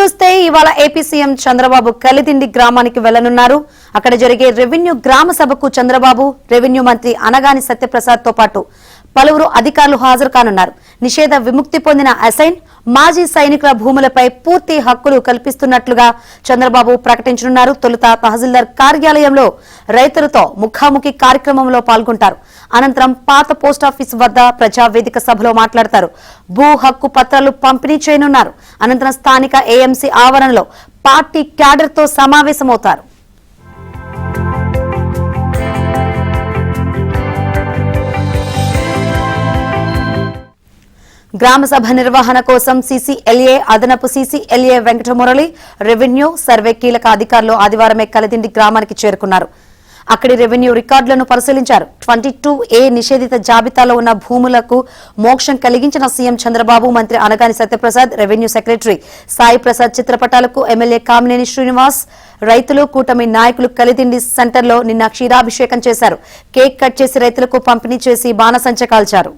చూస్తే ఇవాళ AP CM Chandrababu Kalidindi గ్రామానికి వెళ్లనున్నారు. అక్కడ జరిగే రెవెన్యూ గ్రామ సభకు చంద్రబాబు, రెవెన్యూ మంత్రి అనగాని సత్యప్రసాద్ తో పాటు పలువురు అధికారులు హాజరు కానున్నారు. నిషేధ విముక్తి పొందిన అసైన్, మాజీ సైనికుల భూములపై పూర్తి హక్కులు కల్పిస్తున్నట్లుగా చంద్రబాబు ప్రకటించనున్నారు. తొలుత తహసీల్దార్ కార్యాలయంలో రైతులతో ముఖాముఖి కార్యక్రమంలో పాల్గొంటారు. అనంతరం పాత పోస్టాఫీస్ వద్ద ప్రజావేదిక సభలో మాట్లాడతారు. భూ హక్కు పత్రాలు పంపిణీ చేయనున్నారు. అనంతరం స్థానిక ఏఎంసీ ఆవరణలో పార్టీ క్యాడర్ తో సమావేశమవుతారు. గ్రామ సభ నిర్వహణ కోసం సీసీఎల్ఏ, అదనపు సీసీఎల్ఏ వెంకటమురళి, రెవెన్యూ, సర్వే కీలక అధికారులు ఆదివారమే కలిదిండి గ్రామానికి చేరుకున్నారు. అక్కడి రెవెన్యూ రికార్డులను పరిశీలించారు. 22A నిషేధిత జాబితాలో ఉన్న భూములకు మోక్షం కలిగించిన సీఎం చంద్రబాబు, మంత్రి అనగాని సత్యప్రసాద్, రెవెన్యూ సెక్రటరీ సాయి ప్రసాద్ చిత్రపటాలకు ఎమ్మెల్యే కామినేని శ్రీనివాస్, రైతులు, కూటమి నాయకులు కలిదిండి సెంటర్లో నిన్న క్షీరాభిషేకం చేశారు. కేక్ కట్ చేసి రైతులకు పంపిణీ చేసి బాణసంచ కాల్చారు.